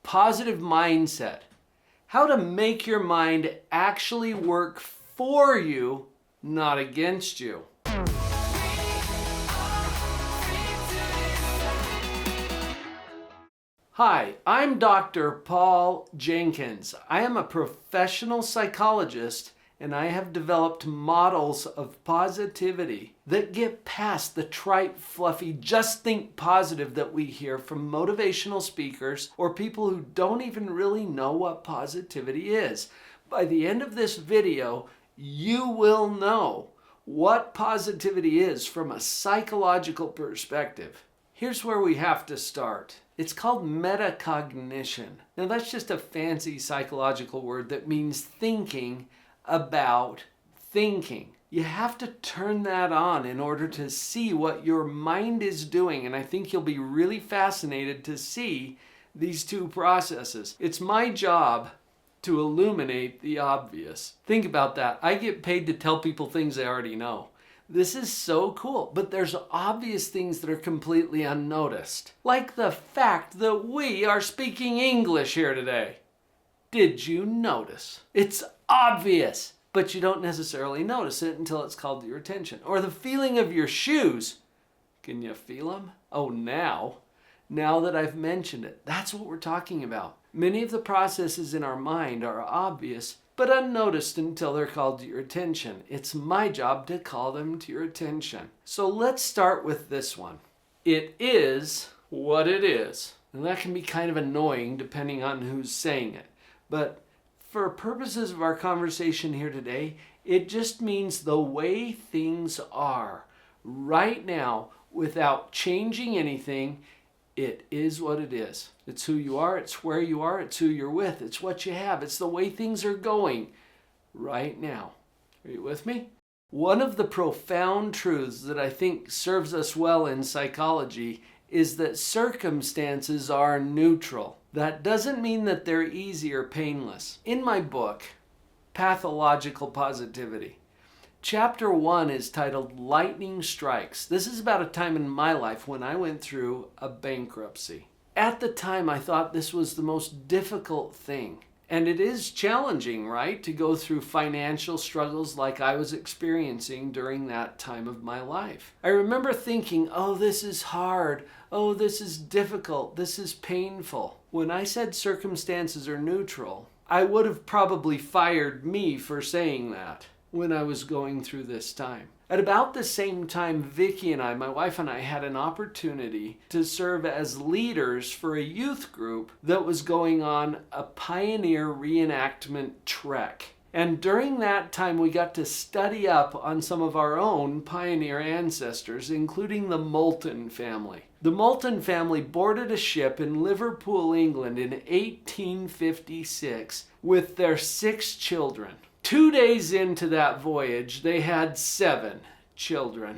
positive mindset. How to make your mind actually work for you, not against you. Hi, I'm Dr. Paul Jenkins. I am a professional psychologist, and I have developed models of positivity that get past the trite, fluffy, just think positive that we hear from motivational speakers or people who don't even really know what positivity is. By the end of this video, you will know what positivity is from a psychological perspective. Here's where we have to start. It's called metacognition. Now that's just a fancy psychological word that means thinking about thinking. You have to turn that on in order to see what your mind is doing, and I think you'll be really fascinated to see these two processes. It's my job to illuminate the obvious. Think about that. I get paid to tell people things they already know. This is so cool, but there's obvious things that are completely unnoticed. Like the fact that we are speaking English here today. Did you notice? It's obvious, but you don't necessarily notice it until it's called to your attention. Or the feeling of your shoes. Can you feel them? Oh, now that I've mentioned it, that's what we're talking about. Many of the processes in our mind are obvious, but unnoticed until they're called to your attention. It's my job to call them to your attention. So let's start with this one. It is what it is. And that can be kind of annoying depending on who's saying it. But for purposes of our conversation here today, it just means the way things are right now without changing anything. It is what it is. It's who you are, it's where you are, it's who you're with, it's what you have, it's the way things are going right now. Are you with me? One of the profound truths that I think serves us well in psychology is that circumstances are neutral. That doesn't mean that they're easy or painless. In my book, Pathological Positivity, Chapter 1 is titled Lightning Strikes. This is about a time in my life when I went through a bankruptcy. At the time, I thought this was the most difficult thing. And it is challenging, right, to go through financial struggles like I was experiencing during that time of my life. I remember thinking, oh, this is hard. Oh, this is difficult. This is painful. When I said circumstances are neutral, I would have probably fired me for saying that when I was going through this time. At about the same time, Vicki and I, my wife and I, had an opportunity to serve as leaders for a youth group that was going on a pioneer reenactment trek. And during that time, we got to study up on some of our own pioneer ancestors, including the Molten family. The Molten family boarded a ship in Liverpool, England in 1856 with their 6 children. 2 days into that voyage, they had 7 children.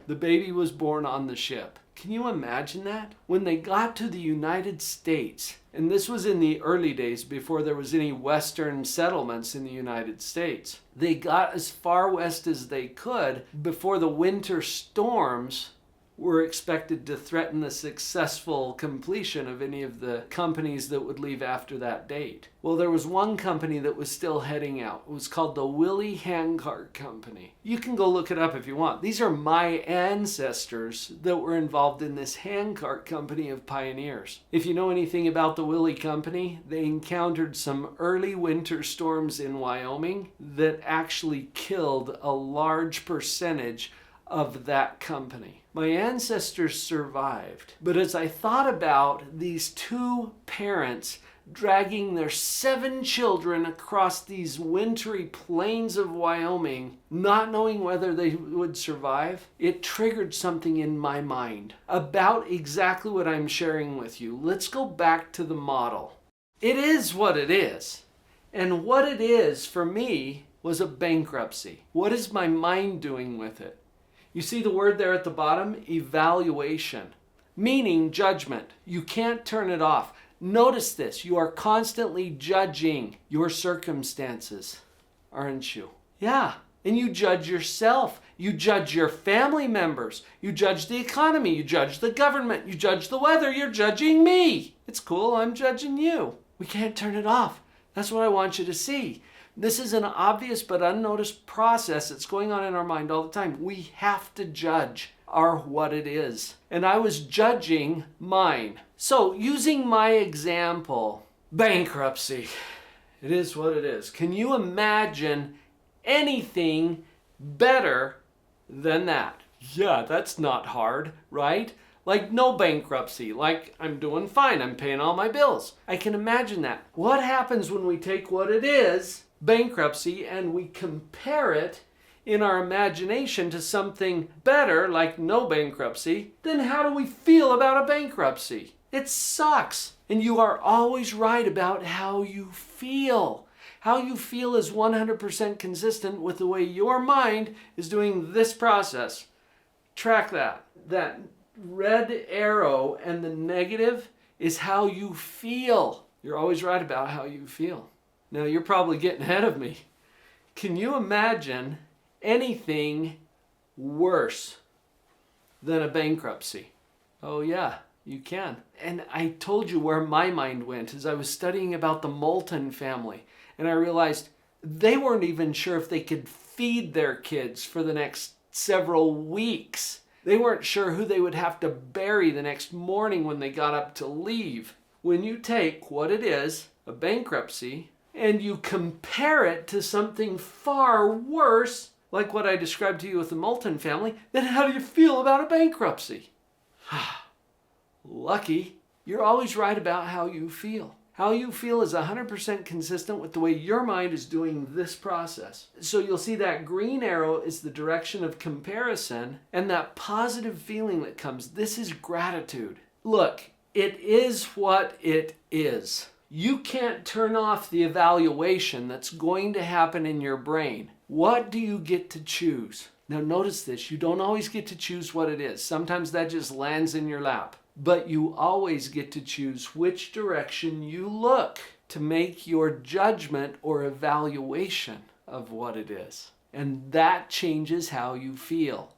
The baby was born on the ship. Can you imagine that? When they got to the United States, and this was in the early days before there was any Western settlements in the United States, they got as far west as they could before the winter storms were expected to threaten the successful completion of any of the companies that would leave after that date. Well, there was one company that was still heading out. It was called the Willie Handcart Company. You can go look it up if you want. These are my ancestors that were involved in this handcart company of pioneers. If you know anything about the Willie Company, they encountered some early winter storms in Wyoming that actually killed a large percentage of that company. My ancestors survived, but as I thought about these 2 parents dragging their 7 children across these wintry plains of Wyoming, not knowing whether they would survive, it triggered something in my mind about exactly what I'm sharing with you. Let's go back to the model. It is what it is. And what it is for me was a bankruptcy. What is my mind doing with it? You see the word there at the bottom? Evaluation, meaning judgment. You can't turn it off. Notice this. You are constantly judging your circumstances, aren't you? Yeah. And you judge yourself. You judge your family members. You judge the economy. You judge the government. You judge the weather. You're judging me. It's cool. I'm judging you. We can't turn it off. That's what I want you to see. This is an obvious but unnoticed process that's going on in our mind all the time. We have to judge our what it is. And I was judging mine. So using my example, bankruptcy. It is what it is. Can you imagine anything better than that? Yeah, that's not hard, right? Like no bankruptcy, like I'm doing fine, I'm paying all my bills. I can imagine that. What happens when we take what it is, bankruptcy, and we compare it in our imagination to something better, like no bankruptcy? Then how do we feel about a bankruptcy? It sucks. And you are always right about how you feel. How you feel is 100% consistent with the way your mind is doing this process. Track that. That red arrow and the negative is how you feel. You're always right about how you feel. Now you're probably getting ahead of me. Can you imagine anything worse than a bankruptcy? Oh yeah, you can. And I told you where my mind went as I was studying about the Molten family. And I realized they weren't even sure if they could feed their kids for the next several weeks. They weren't sure who they would have to bury the next morning when they got up to leave. When you take what it is, a bankruptcy, and you compare it to something far worse, like what I described to you with the Molten family, then how do you feel about a bankruptcy? Lucky, you're always right about how you feel. How you feel is 100% consistent with the way your mind is doing this process. So you'll see that green arrow is the direction of comparison, and that positive feeling that comes, this is gratitude. Look, it is what it is. You can't turn off the evaluation that's going to happen in your brain. What do you get to choose? Now notice this, you don't always get to choose what it is. Sometimes that just lands in your lap. But you always get to choose which direction you look to make your judgment or evaluation of what it is. And that changes how you feel.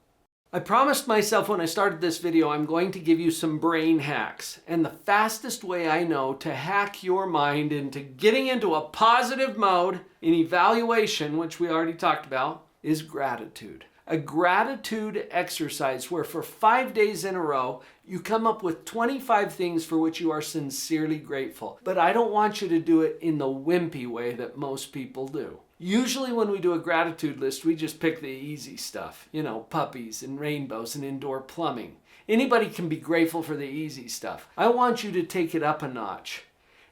I promised myself when I started this video I'm going to give you some brain hacks. And the fastest way I know to hack your mind into getting into a positive mode in evaluation, which we already talked about, is gratitude. A gratitude exercise where for 5 days in a row, you come up with 25 things for which you are sincerely grateful. But I don't want you to do it in the wimpy way that most people do. Usually when we do a gratitude list, we just pick the easy stuff. You know, puppies and rainbows and indoor plumbing. Anybody can be grateful for the easy stuff. I want you to take it up a notch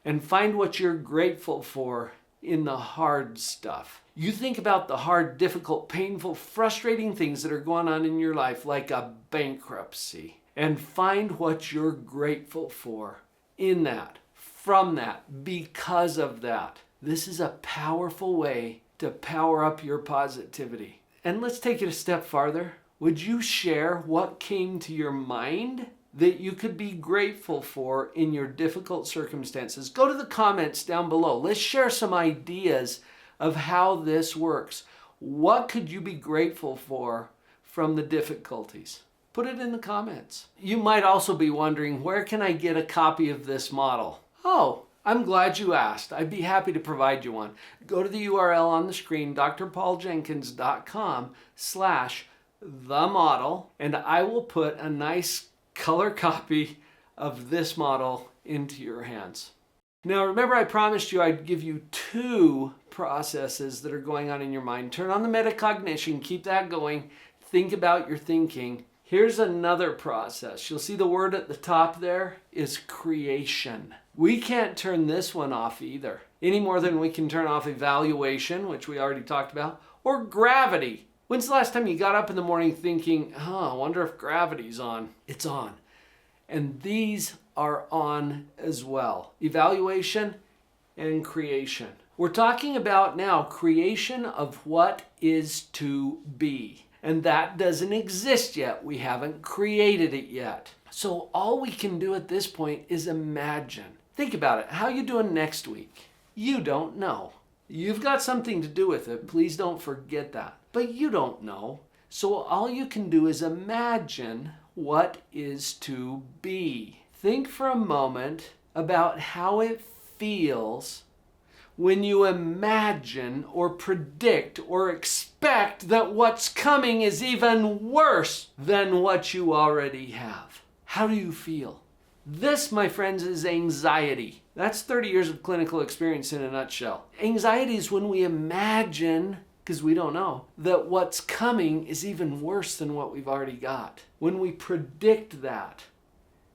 and find what you're grateful for in the hard stuff. You think about the hard, difficult, painful, frustrating things that are going on in your life, like a bankruptcy, and find what you're grateful for in that, from that, because of that. This is a powerful way to power up your positivity. And let's take it a step farther. Would you share what came to your mind that you could be grateful for in your difficult circumstances? Go to the comments down below. Let's share some ideas of how this works. What could you be grateful for from the difficulties? Put it in the comments. You might also be wondering, where can I get a copy of this model? Oh, I'm glad you asked. I'd be happy to provide you one. Go to the URL on the screen, drpauljenkins.com/themodel, and I will put a nice color copy of this model into your hands. Now remember, I promised you I'd give you 2 processes that are going on in your mind. Turn on the metacognition, keep that going, think about your thinking. Here's another process. You'll see the word at the top there is creation. We can't turn this one off either, any more than we can turn off evaluation, which we already talked about, or gravity. When's the last time you got up in the morning thinking, I wonder if gravity's on? It's on. And these are on as well. Evaluation and creation. We're talking about now creation of what is to be. And that doesn't exist yet. We haven't created it yet. So all we can do at this point is imagine. Think about it. How are you doing next week? You don't know. You've got something to do with it. Please don't forget that. But you don't know. So all you can do is imagine what is to be. Think for a moment about how it feels when you imagine or predict or expect that what's coming is even worse than what you already have. How do you feel? This, my friends, is anxiety. That's 30 years of clinical experience in a nutshell. Anxiety is when we imagine, because we don't know, that what's coming is even worse than what we've already got. When we predict that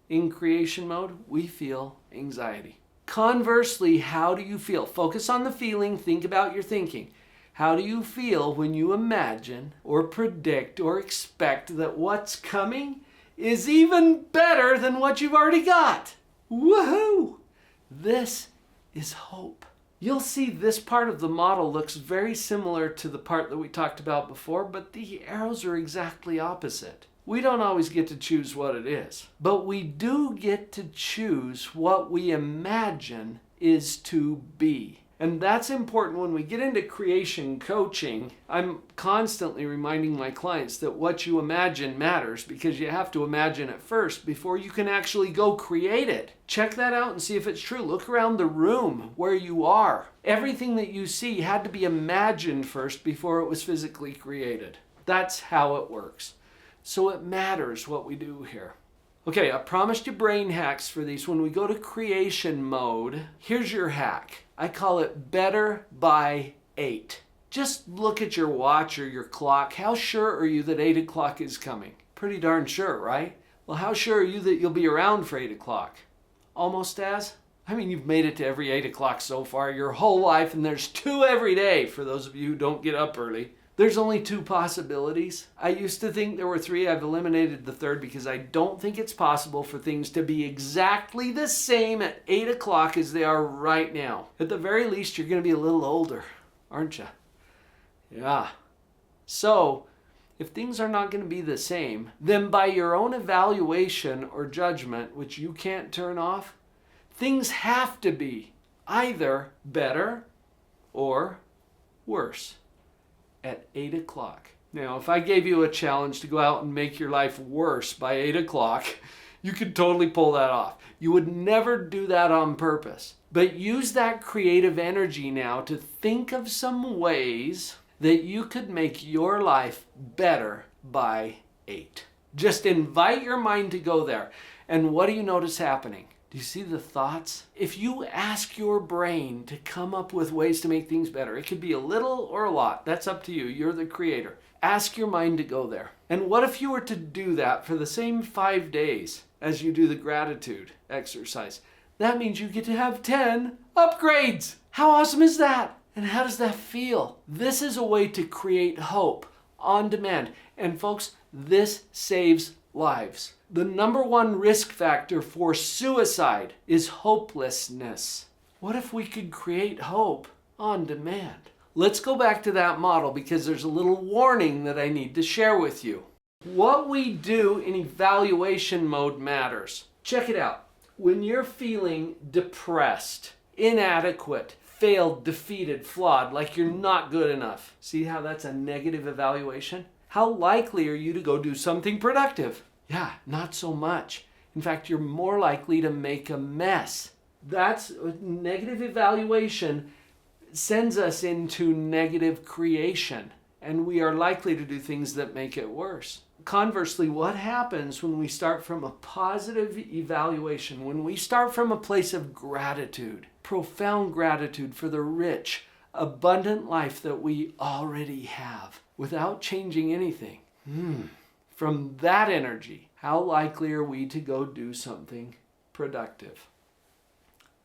in creation mode, we feel anxiety. Conversely, how do you feel? Focus on the feeling, think about your thinking. How do you feel when you imagine or predict or expect that what's coming is even better than what you've already got? Woohoo! This is hope. You'll see this part of the model looks very similar to the part that we talked about before, but the arrows are exactly opposite. We don't always get to choose what it is, but we do get to choose what we imagine is to be. And that's important when we get into creation coaching. I'm constantly reminding my clients that what you imagine matters, because you have to imagine it first before you can actually go create it. Check that out and see if it's true. Look around the room where you are. Everything that you see had to be imagined first before it was physically created. That's how it works. So it matters what we do here. Okay, I promised you brain hacks for these. When we go to creation mode, here's your hack. I call it better by 8. Just look at your watch or your clock. How sure are you that 8 o'clock is coming? Pretty darn sure, right? Well, how sure are you that you'll be around for 8 o'clock? Almost as? I mean, you've made it to every 8 o'clock so far your whole life, and there's 2 every day for those of you who don't get up early. There's only 2 possibilities. I used to think there were 3. I've eliminated the third because I don't think it's possible for things to be exactly the same at 8 o'clock as they are right now. At the very least, you're going to be a little older, aren't you? Yeah. So, if things are not going to be the same, then by your own evaluation or judgment, which you can't turn off, things have to be either better or worse at 8 o'clock. Now, if I gave you a challenge to go out and make your life worse by 8 o'clock, you could totally pull that off. You would never do that on purpose. But use that creative energy now to think of some ways that you could make your life better by 8. Just invite your mind to go there. And what do you notice happening? Do you see the thoughts? If you ask your brain to come up with ways to make things better, it could be a little or a lot. That's up to you. You're the creator. Ask your mind to go there. And what if you were to do that for the same 5 days as you do the gratitude exercise? That means you get to have 10 upgrades. How awesome is that? And how does that feel? This is a way to create hope on demand. And folks, this saves lives. The number 1 risk factor for suicide is hopelessness. What if we could create hope on demand? Let's go back to that model because there's a little warning that I need to share with you. What we do in evaluation mode matters. Check it out. When you're feeling depressed, inadequate, failed, defeated, flawed, like you're not good enough, see how that's a negative evaluation? How likely are you to go do something productive? Yeah, not so much. In fact, you're more likely to make a mess. That's negative evaluation sends us into negative creation, and we are likely to do things that make it worse. Conversely, what happens when we start from a positive evaluation, when we start from a place of gratitude, profound gratitude for the rich, abundant life that we already have without changing anything? From that energy, how likely are we to go do something productive?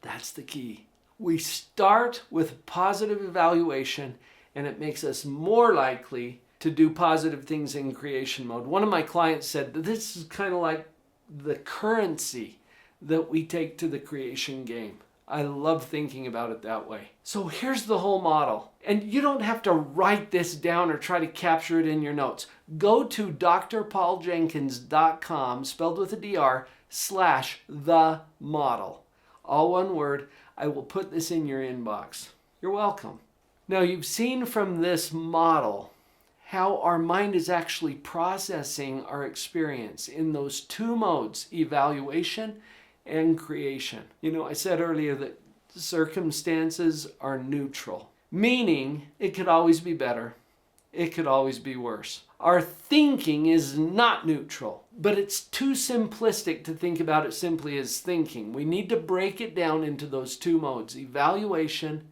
That's the key. We start with positive evaluation, and it makes us more likely to do positive things in creation mode. One of my clients said that this is kind of like the currency that we take to the creation game. I love thinking about it that way. So here's the whole model. And you don't have to write this down or try to capture it in your notes. Go to drpauljenkins.com, spelled with a DR, /the model. All one word. I will put this in your inbox. You're welcome. Now you've seen from this model how our mind is actually processing our experience in those two modes, evaluation and creation. You know, I said earlier that circumstances are neutral, meaning it could always be better. It could always be worse. Our thinking is not neutral, but it's too simplistic to think about it simply as thinking. We need to break it down into those two modes, evaluation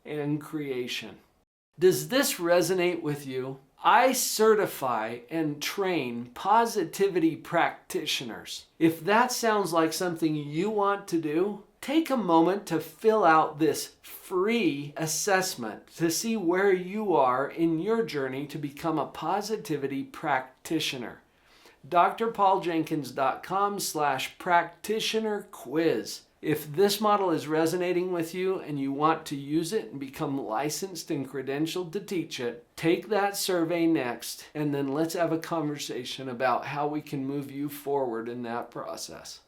and creation. Does this resonate with you? I certify and train positivity practitioners. If that sounds like something you want to do, take a moment to fill out this free assessment to see where you are in your journey to become a positivity practitioner. drpauljenkins.com/practitioner quiz. If this model is resonating with you and you want to use it and become licensed and credentialed to teach it, take that survey next, and then let's have a conversation about how we can move you forward in that process.